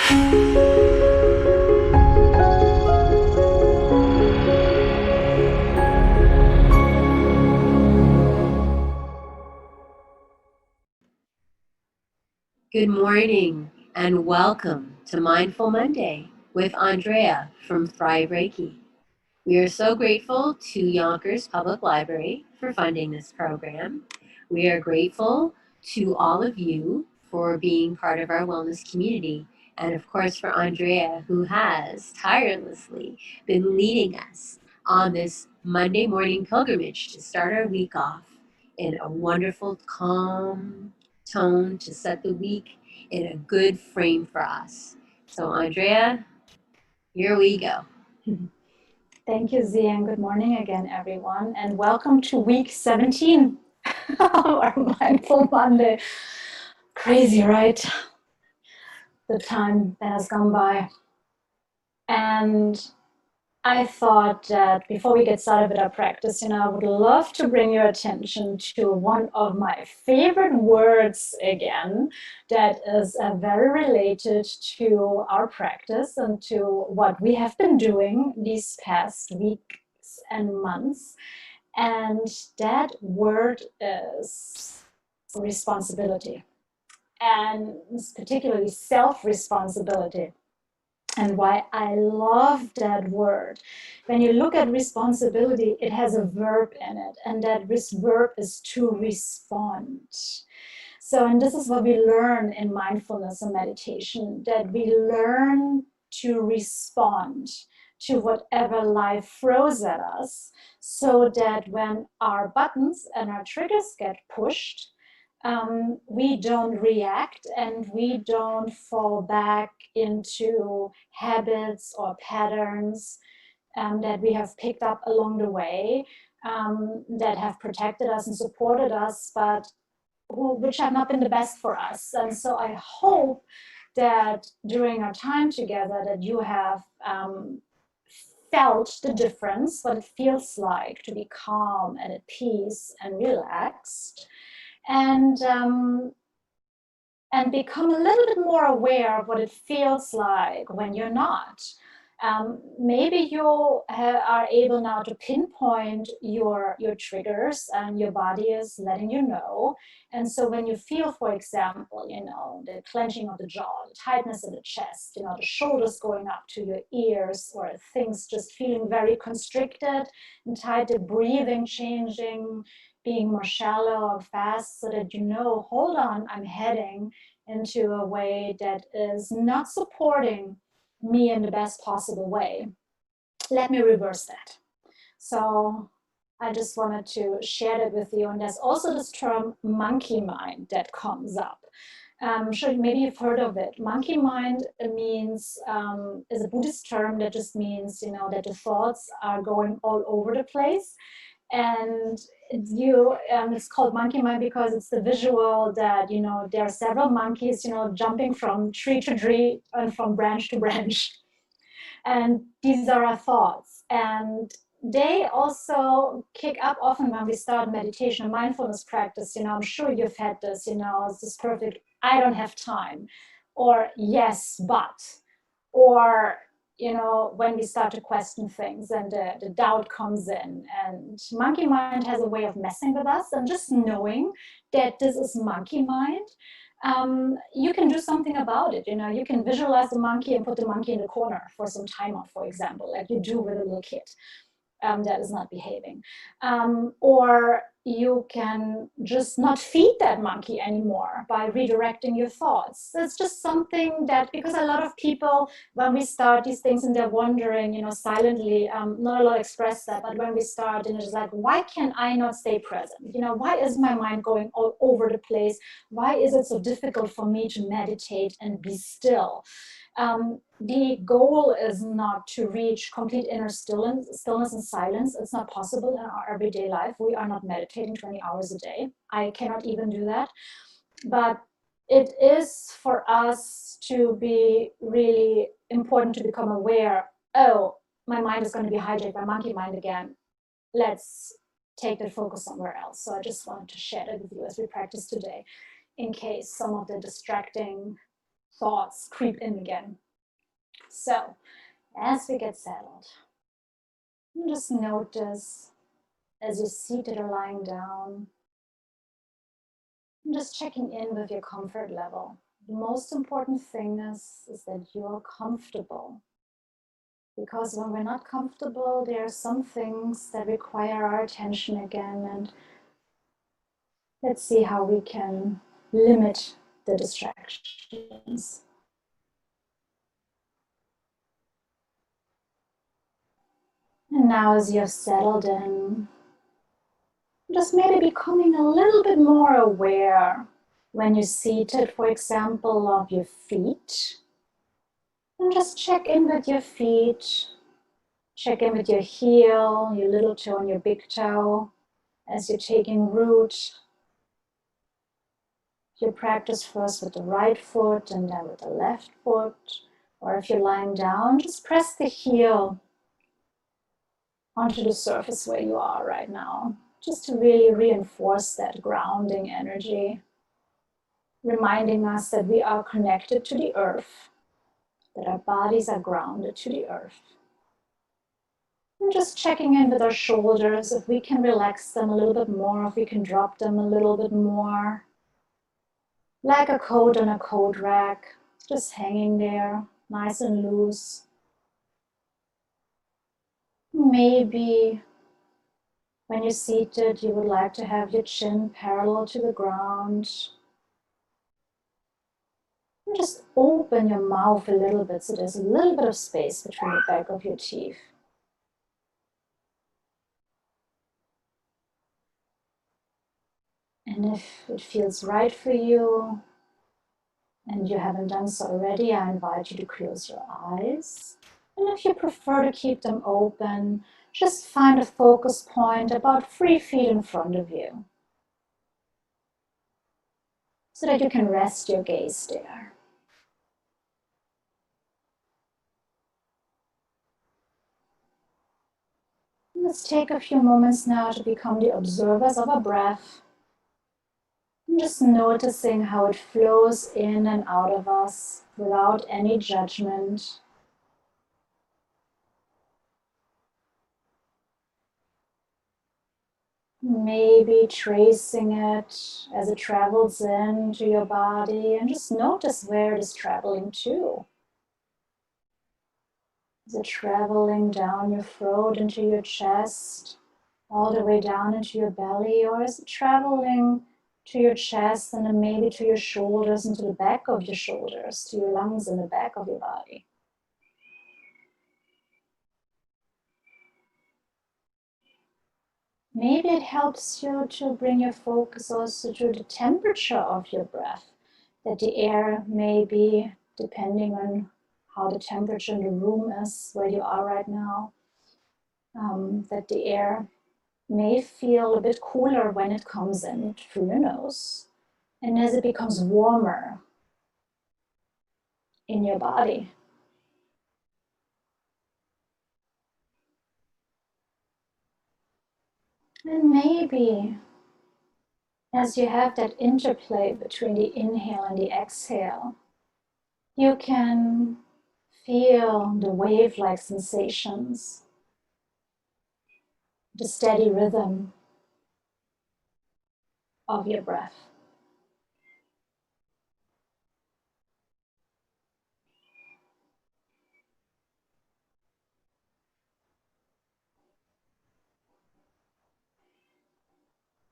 Good morning and welcome to Mindful Monday with Andrea from Thrive Reiki. We are so grateful to Yonkers Public Library for funding this program. We are grateful to all of you for being part of our wellness community, and of course for Andrea, who has tirelessly been leading us on this Monday morning pilgrimage to start our week off in a wonderful, calm tone to set the week in a good frame for us. So, Andrea, here we go. Thank you, Zia, and good morning again, everyone, and welcome to week 17 of our Mindful Monday. Crazy, right? The time that has gone by. And I thought that before we get started with our practice, I would love to bring your attention to one of my favorite words again, that is very related to our practice and to what we have been doing these past weeks and months. And that word is responsibility, and particularly self-responsibility. And why I love that word. When you look at responsibility, it has a verb in it, and that verb is to respond. So, and this is what we learn in mindfulness and meditation, that we learn to respond to whatever life throws at us, so that when our buttons and our triggers get pushed, we don't react and we don't fall back into habits or patterns that we have picked up along the way, that have protected us and supported us, but which have not been the best for us. And so I hope that during our time together that you have felt the difference, what it feels like to be calm and at peace and relaxed, and become a little bit more aware of what it feels like when you're not. Maybe you are able now to pinpoint your triggers, and your body is letting you know. And so when you feel, for example, the clenching of the jaw, the tightness in the chest, the shoulders going up to your ears, or things just feeling very constricted and tight, the breathing changing, being more shallow or fast, so that hold on, I'm heading into a way that is not supporting me in the best possible way. Let me reverse that. So I just wanted to share that with you. And there's also this term monkey mind that comes up. Sure, maybe you've heard of it. Monkey mind means, is a Buddhist term that just means, that the thoughts are going all over the place. And it's called monkey mind because it's the visual that, there are several monkeys, jumping from tree to tree and from branch to branch. And these are our thoughts. And they also kick up often when we start meditation and mindfulness practice. I'm sure you've had this, it's this perfect, I don't have time, or yes, but, or, when we start to question things and the doubt comes in, and monkey mind has a way of messing with us. And just knowing that this is monkey mind, you can do something about it. You can visualize the monkey and put the monkey in the corner for some time off, for example, like you do with a little kid that is not behaving. Or you can just not feed that monkey anymore by redirecting your thoughts. It's just something that, because a lot of people, when we start these things and they're wondering, silently, not a lot express that, but when we start and it's like, why can I not stay present? Why is my mind going all over the place? Why is it so difficult for me to meditate and be still? The goal is not to reach complete inner stillness and silence. It's not possible in our everyday life. We are not meditating 20 hours a day. I cannot even do that. But it is for us to be really important to become aware, oh, my mind is going to be hijacked by monkey mind again. Let's take the focus somewhere else. So I just wanted to share that with you as we practice today, in case some of the distracting thoughts creep in again. So as we get settled, just notice as you're seated or lying down, just checking in with your comfort level. The most important thing is that you're comfortable. Because when we're not comfortable, there are some things that require our attention again, and let's see how we can limit the distractions. And now as you're settled in, just maybe becoming a little bit more aware when you're seated, for example, of your feet. And just check in with your feet. Check in with your heel, your little toe and your big toe as you're taking root. You practice first with the right foot and then with the left foot. Or if you're lying down, just press the heel onto the surface where you are right now, just to really reinforce that grounding energy, reminding us that we are connected to the earth, that our bodies are grounded to the earth. And just checking in with our shoulders, if we can relax them a little bit more, if we can drop them a little bit more. Like a coat on a coat rack, just hanging there, nice and loose. Maybe when you're seated, you would like to have your chin parallel to the ground. And just open your mouth a little bit so there's a little bit of space between the back of your teeth. And if it feels right for you, and you haven't done so already, I invite you to close your eyes. And if you prefer to keep them open, just find a focus point about 3 feet in front of you so that you can rest your gaze there. Let's take a few moments now to become the observers of our breath. And just noticing how it flows in and out of us without any judgment. Maybe tracing it as it travels into your body and just notice where it is traveling to. Is it traveling down your throat into your chest, all the way down into your belly, or is it traveling to your chest and then maybe to your shoulders and to the back of your shoulders, to your lungs in the back of your body? Maybe it helps you to bring your focus also to the temperature of your breath, that the air may be, depending on how the temperature in the room is, where you are right now, that the air may feel a bit cooler when it comes in through your nose. And as it becomes warmer in your body, and maybe as you have that interplay between the inhale and the exhale, you can feel the wave-like sensations, the steady rhythm of your breath.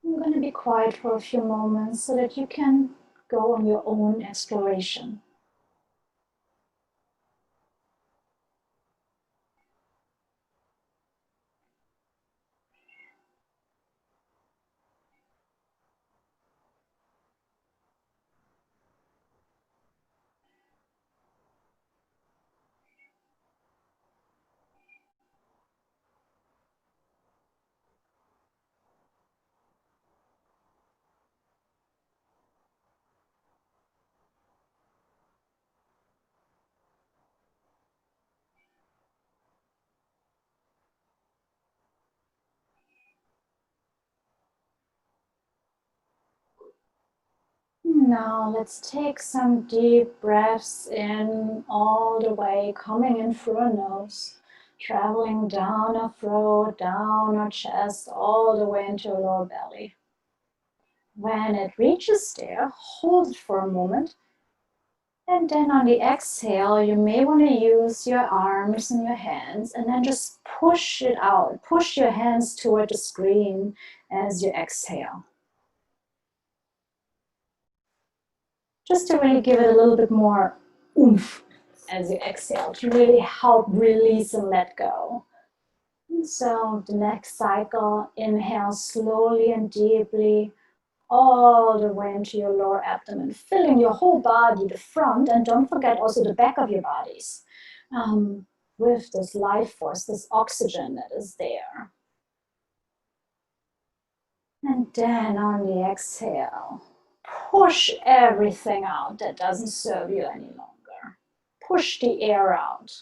I'm going to be quiet for a few moments so that you can go on your own exploration. Now let's take some deep breaths in all the way, coming in through our nose, traveling down our throat, down our chest, all the way into our lower belly. When it reaches there, hold it for a moment. And then on the exhale, you may want to use your arms and your hands and then just push it out. Push your hands toward the screen as you exhale. Just to really give it a little bit more oomph as you exhale, to really help release and let go. And so the next cycle, inhale slowly and deeply, all the way into your lower abdomen, filling your whole body, the front, and don't forget also the back of your bodies, with this life force, this oxygen that is there. And then on the exhale, push everything out that doesn't serve you any longer. Push the air out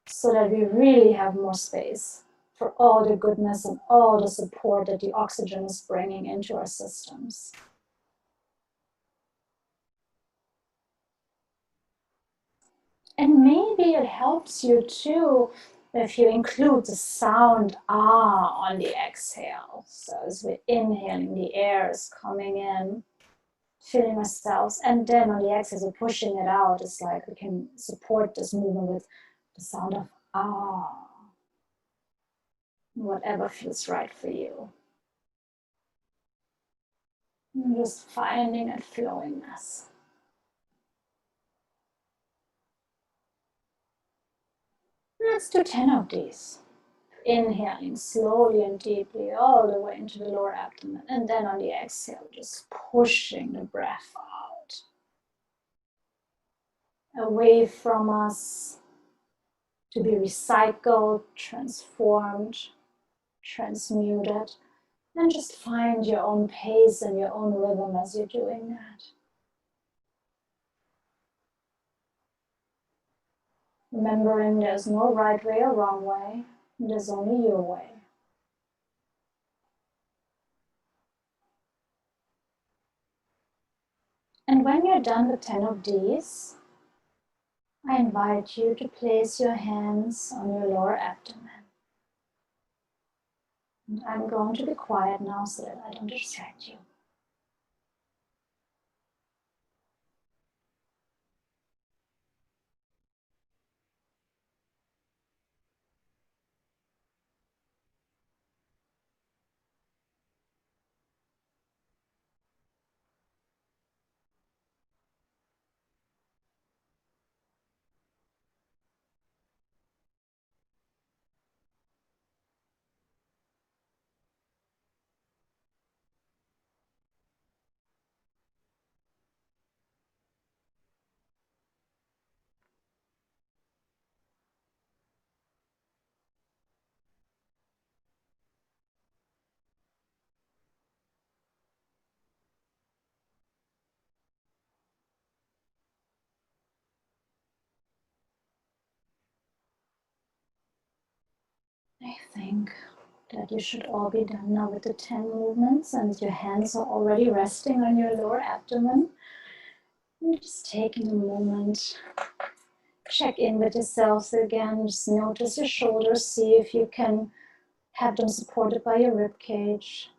so that we really have more space for all the goodness and all the support that the oxygen is bringing into our systems. And maybe it helps you too if you include the sound ah on the exhale. So as we're inhaling, the air is coming in, filling ourselves, and then on the exhale, so pushing it out. It's like we can support this movement with the sound of ah, whatever feels right for you. And just finding that flowingness. Let's do 10 of these. Inhaling slowly and deeply all the way into the lower abdomen, and then on the exhale, just pushing the breath out away from us to be recycled, transformed, transmuted, and just find your own pace and your own rhythm as you're doing that. Remembering there's no right way or wrong way, there's only your way. And when you're done with 10 of these, I invite you to place your hands on your lower abdomen. And I'm going to be quiet now so that I don't distract you. I think that you should all be done now with the 10 movements, and your hands are already resting on your lower abdomen. And just taking a moment, check in with yourselves again, just notice your shoulders, see if you can have them supported by your rib cage.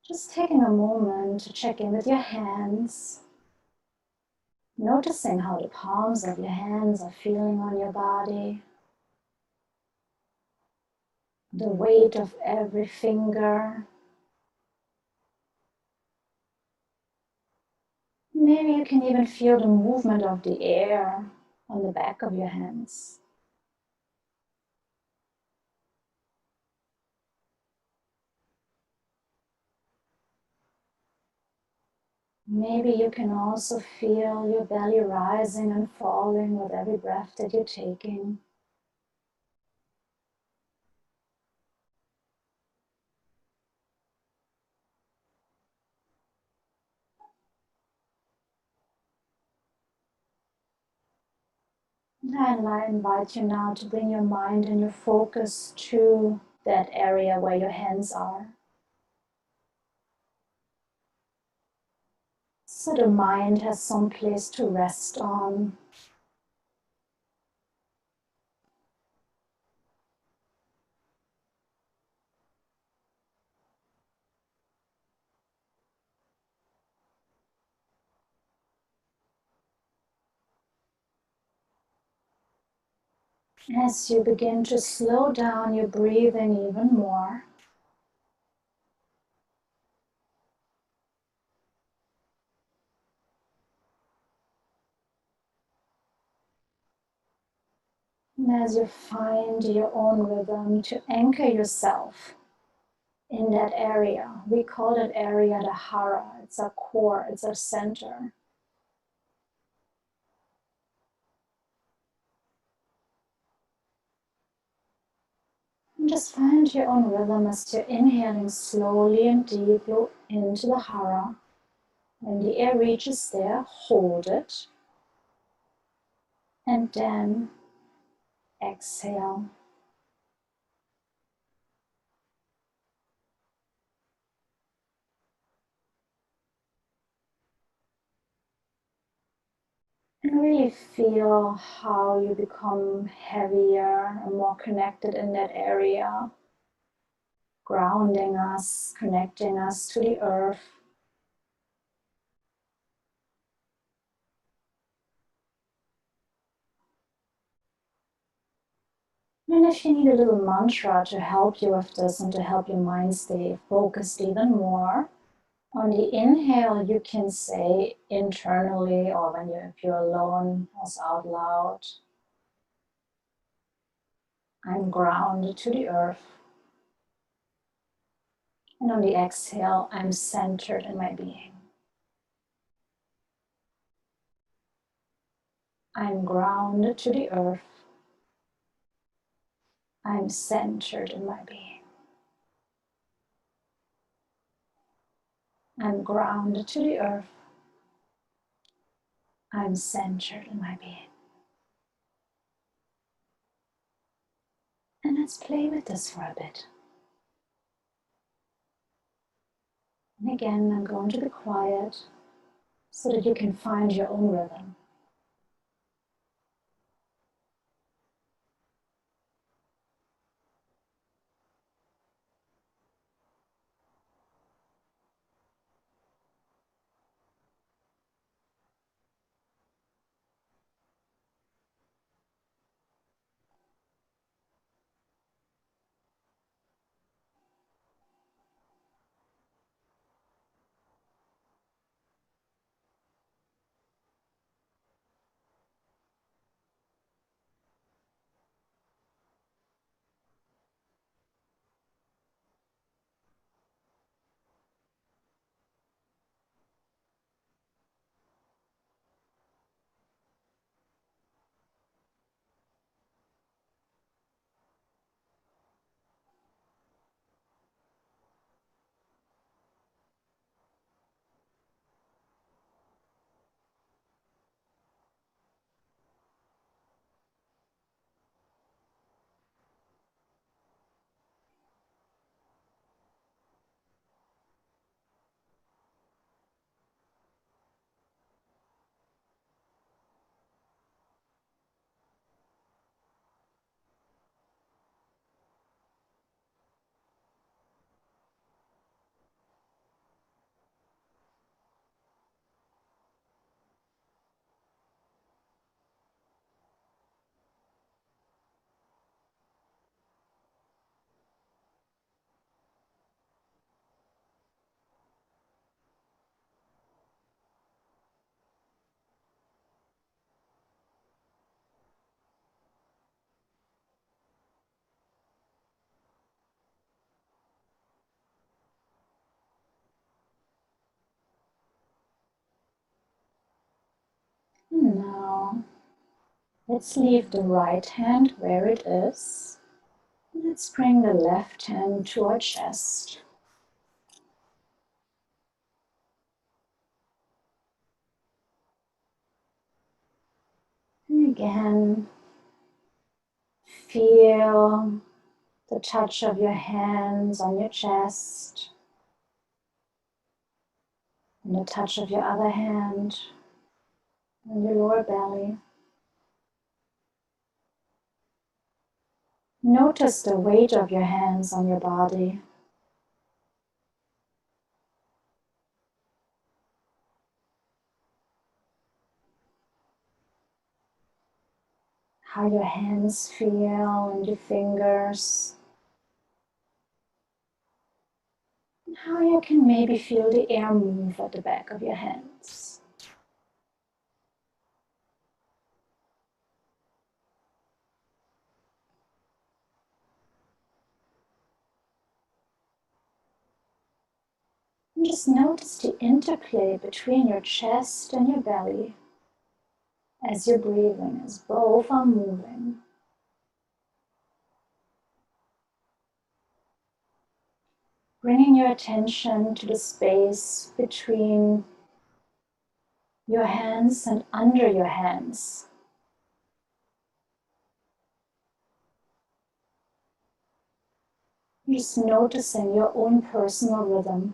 Just taking a moment to check in with your hands, noticing how the palms of your hands are feeling on your body, the weight of every finger. Maybe you can even feel the movement of the air on the back of your hands. Maybe you can also feel your belly rising and falling with every breath that you're taking. And I invite you now to bring your mind and your focus to that area where your hands are. so the mind has some place to rest on. As you begin to slow down your breathing even more, and as you find your own rhythm to anchor yourself in that area, we call that area the hara. It's our core, it's our center. And just find your own rhythm as you're inhaling slowly and deeply into the hara. When the air reaches there, hold it. And then exhale. And really feel how you become heavier and more connected in that area, grounding us, connecting us to the earth. And if you need a little mantra to help you with this and to help your mind stay focused even more, on the inhale you can say internally, or if you're alone, also out loud, I'm grounded to the earth. And on the exhale, I'm centered in my being. I'm grounded to the earth. I'm centered in my being. I'm grounded to the earth. I'm centered in my being. And let's play with this for a bit. And again, I'm going to be quiet so that you can find your own rhythm. And now, let's leave the right hand where it is. Let's bring the left hand to our chest. And again, feel the touch of your hands on your chest. And the touch of your other hand on your lower belly. Notice the weight of your hands on your body. How your hands feel and your fingers. And how you can maybe feel the air move at the back of your hands. And just notice the interplay between your chest and your belly as you're breathing, as both are moving. Bringing your attention to the space between your hands and under your hands. Just noticing your own personal rhythm.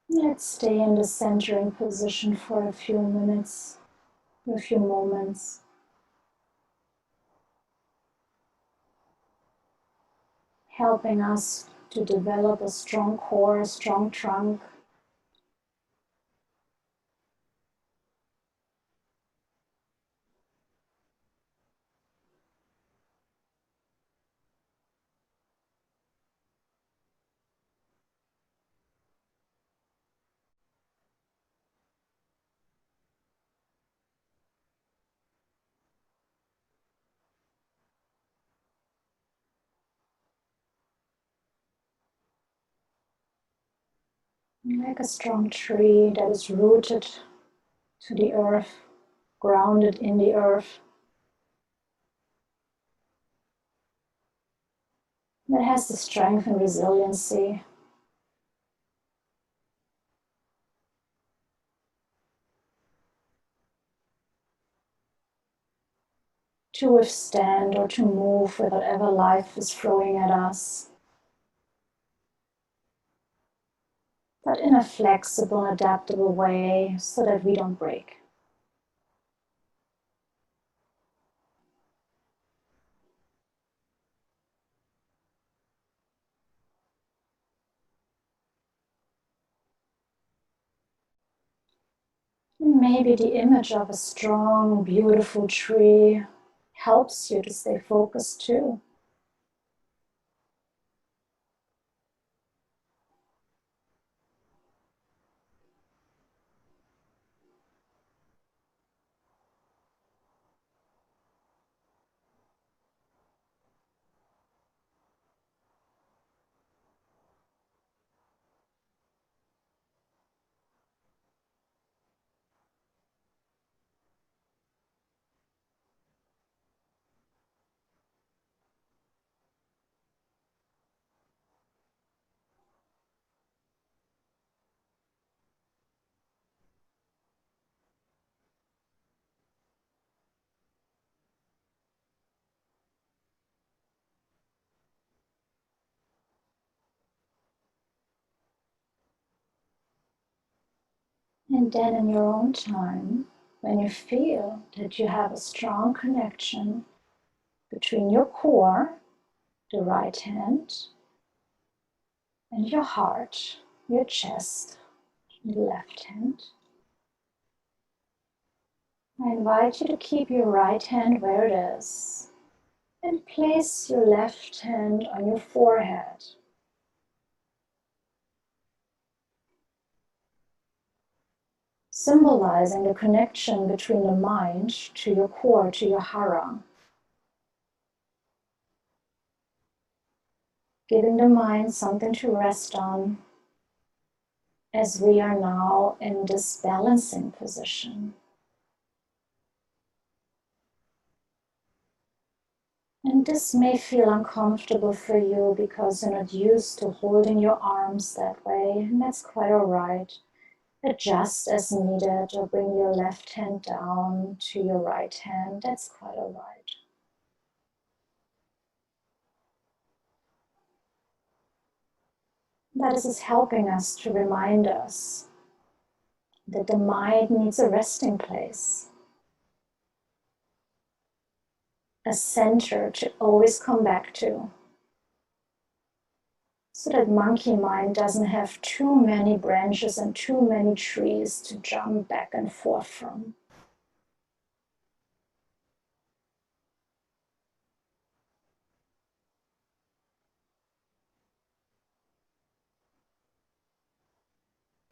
Let's stay in the centering position for a few minutes, a few moments. Helping us to develop a strong core, a strong trunk. Like a strong tree that is rooted to the earth, grounded in the earth, that has the strength and resiliency to withstand or to move with whatever life is throwing at us, but in a flexible, adaptable way so that we don't break. Maybe the image of a strong, beautiful tree helps you to stay focused too. And then in your own time, when you feel that you have a strong connection between your core, the right hand, and your heart, your chest, the left hand, I invite you to keep your right hand where it is and place your left hand on your forehead. Symbolizing the connection between the mind to your core, to your hara. Giving the mind something to rest on as we are now in this balancing position. And this may feel uncomfortable for you because you're not used to holding your arms that way, and that's quite all right. adjust as needed or bring your left hand down to your right hand. That's quite all right. That is helping us to remind us that the mind needs a resting place, a center to always come back to, so that monkey mind doesn't have too many branches and too many trees to jump back and forth from.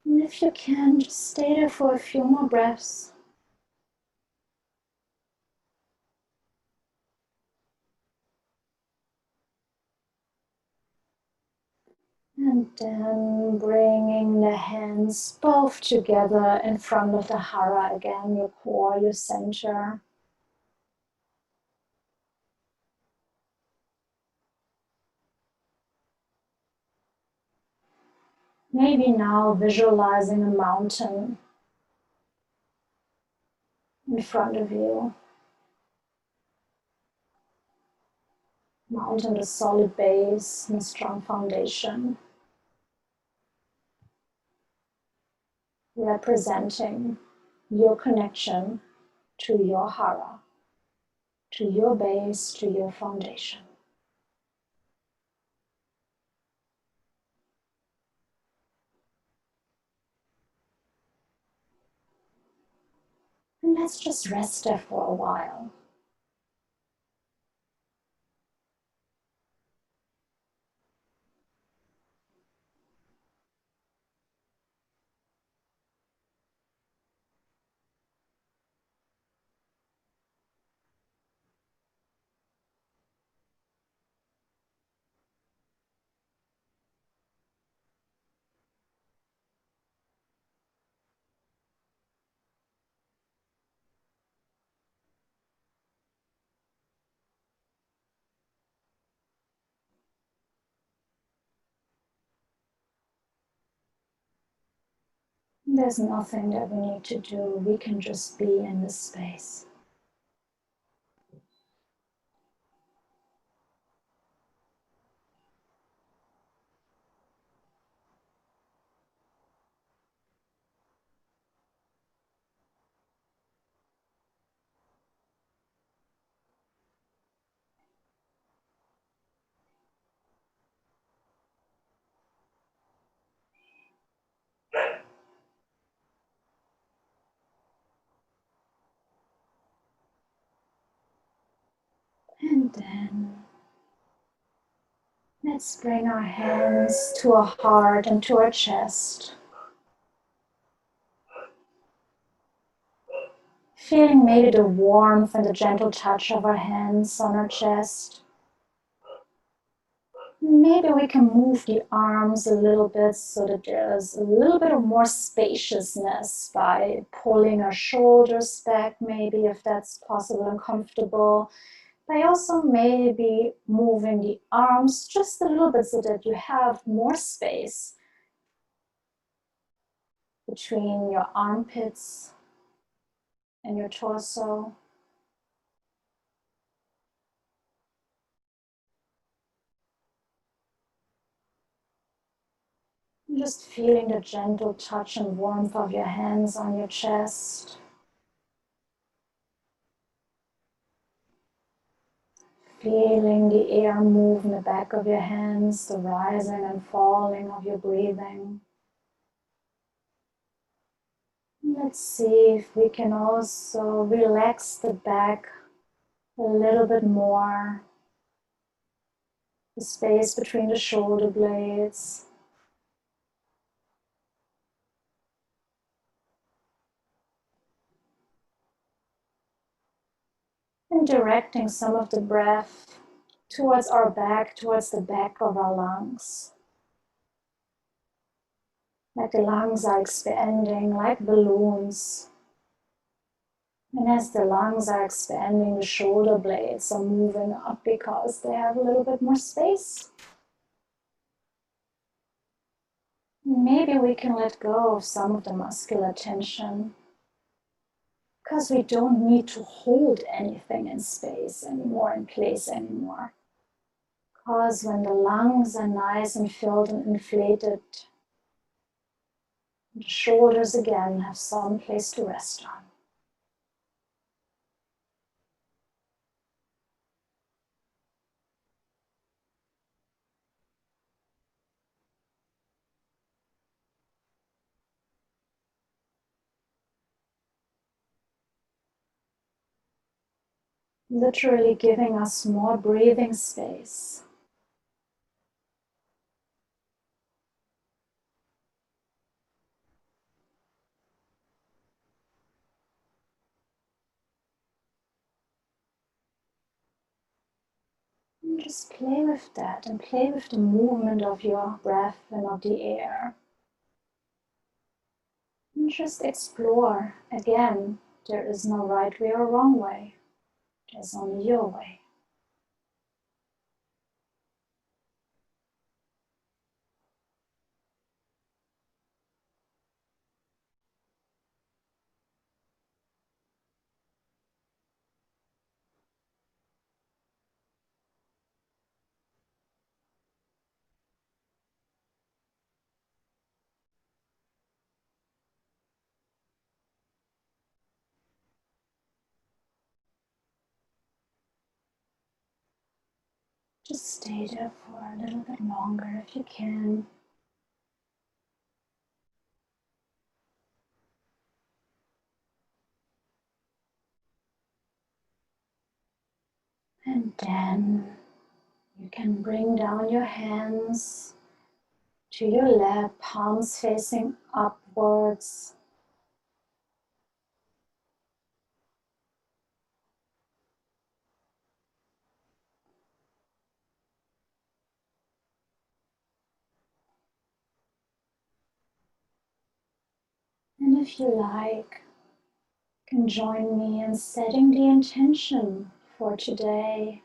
And if you can, just stay there for a few more breaths. And then bringing the hands both together in front of the hara again, your core, your center. Maybe now visualizing a mountain in front of you. Mountain, a solid base and a strong foundation, representing your connection to your hara, to your base, to your foundation. And let's just rest there for a while. There's nothing that we need to do. We can just be in this space. And then let's bring our hands to our heart and to our chest. Feeling maybe the warmth and the gentle touch of our hands on our chest. Maybe we can move the arms a little bit so that there's a little bit of more spaciousness by pulling our shoulders back, maybe if that's possible and comfortable. By also maybe moving the arms just a little bit so that you have more space between your armpits and your torso. Just feeling the gentle touch and warmth of your hands on your chest. Feeling the air move in the back of your hands, the rising and falling of your breathing. Let's see if we can also relax the back a little bit more. The space between the shoulder blades. And directing some of the breath towards our back, towards the back of our lungs. Like the lungs are expanding like balloons. And as the lungs are expanding, the shoulder blades are moving up because they have a little bit more space. Maybe we can let go of some of the muscular tension because we don't need to hold anything in space anymore, in place anymore. Because when the lungs are nice and filled and inflated, the shoulders again have some place to rest on. Literally giving us more breathing space. And just play with that and play with the movement of your breath and of the air. And just explore. Again, there is no right way or wrong way. There's only your way. Just stay there for a little bit longer if you can. And then you can bring down your hands to your lap, palms facing upwards. And if you like, you can join me in setting the intention for today,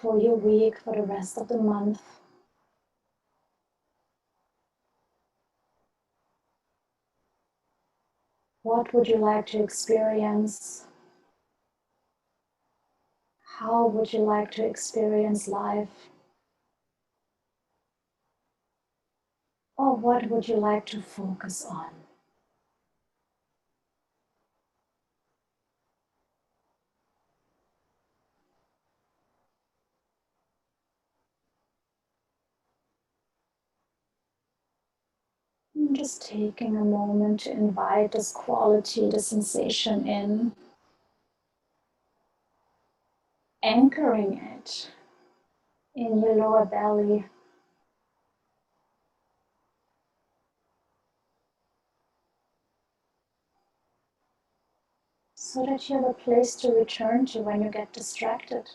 for your week, for the rest of the month. What would you like to experience? How would you like to experience life? Or what would you like to focus on? And just taking a moment to invite this quality, this sensation in, anchoring it in your lower belly. So that you have a place to return to when you get distracted.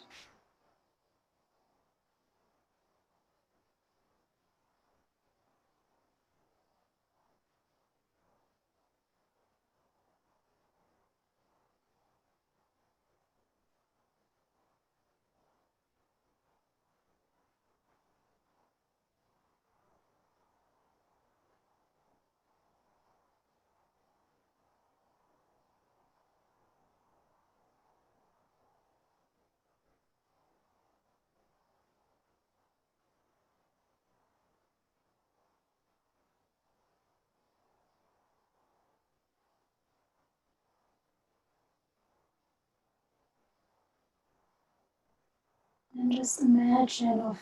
And just imagine or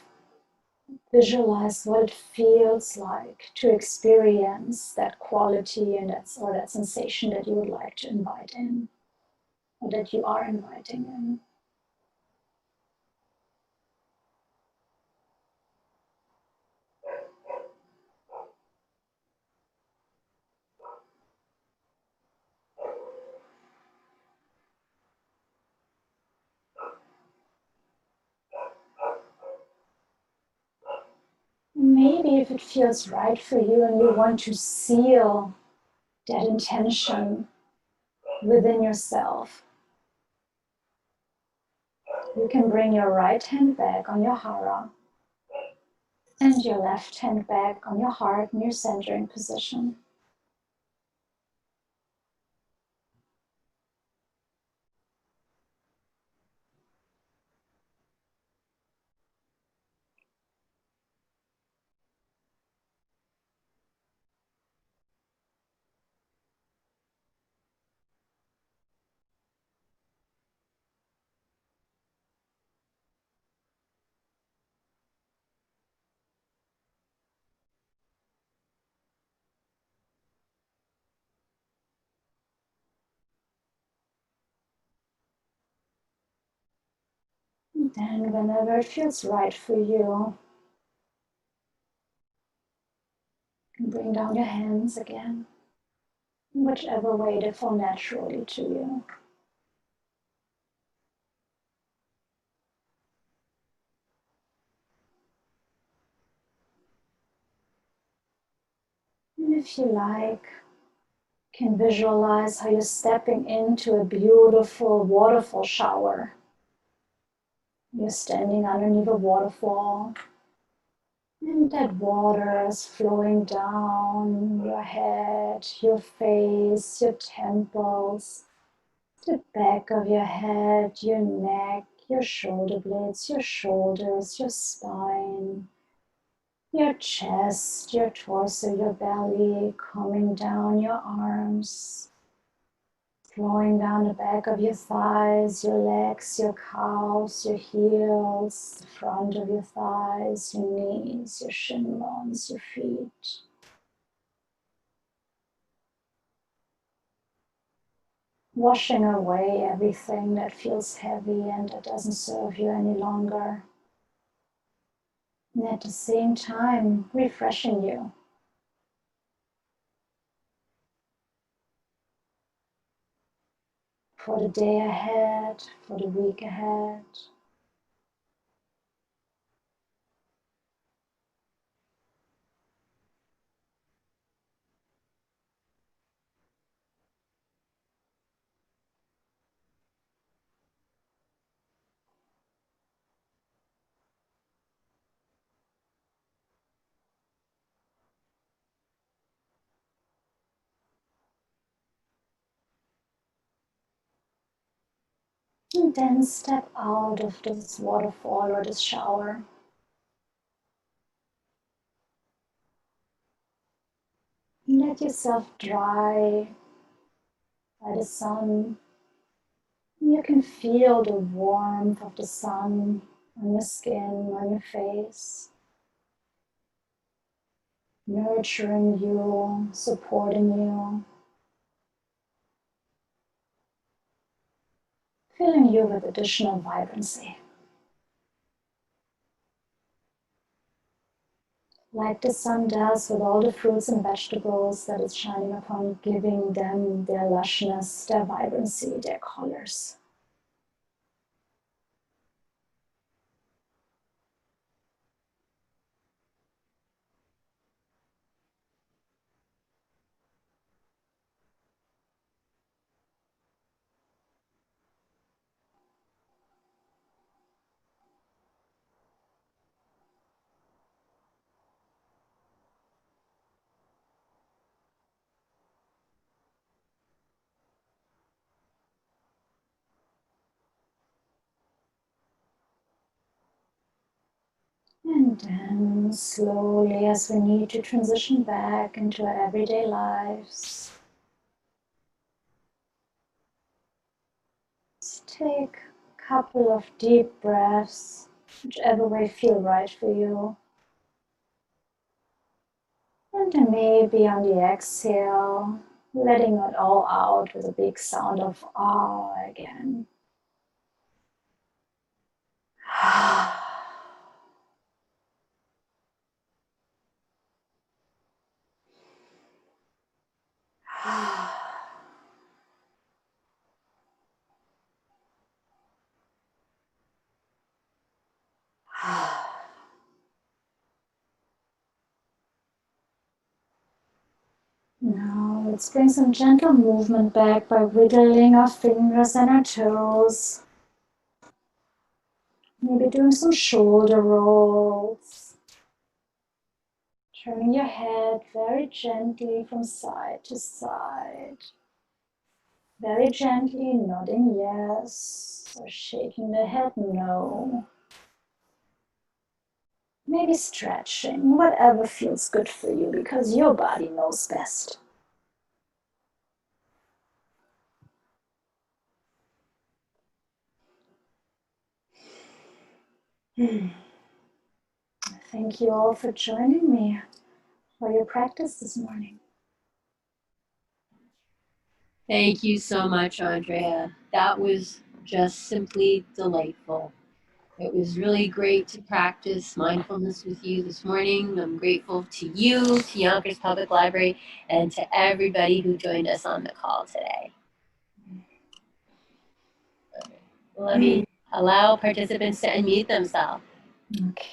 visualize what it feels like to experience that quality and that sensation that you would like to invite in, or that you are inviting in. Maybe if it feels right for you and you want to seal that intention within yourself, you can bring your right hand back on your hara And your left hand back on your heart in your centering position. And then whenever it feels right for you, bring down your hands again, in whichever way they fall naturally to you. And if you like, you can visualize how you're stepping into a beautiful waterfall shower. You're standing underneath a waterfall, and that water is flowing down your head, your face, your temples, the back of your head, your neck, your shoulder blades, your shoulders, your spine, your chest, your torso, your belly, coming down your arms, flowing down the back of your thighs, your legs, your calves, your heels, the front of your thighs, your knees, your shin bones, your feet. Washing away everything that feels heavy and that doesn't serve you any longer. And at the same time, refreshing you. For the day ahead, for the week ahead. And then step out of this waterfall or this shower. Let yourself dry by the sun. You can feel the warmth of the sun on your skin, on your face, nurturing you, supporting you, filling you with additional vibrancy. Like the sun does with all the fruits and vegetables that it's shining upon, giving them their lushness, their vibrancy, their colors. And then slowly, as we need to transition back into our everyday lives, just take a couple of deep breaths, whichever way feel right for you. And then maybe on the exhale, letting it all out with a big sound of ah again. Now let's bring some gentle movement back by wiggling our fingers and our toes. Maybe doing some shoulder rolls. Turning your head very gently from side to side. Very gently nodding yes or shaking the head no. Maybe stretching, whatever feels good for you because your body knows best. Thank you all for joining me for your practice this morning. Thank you so much, Andrea. That was just simply delightful. It was really great to practice mindfulness with you this morning. I'm grateful to you, to Yonkers Public Library, and to everybody who joined us on the call today. Let me allow participants to unmute themselves. Okay.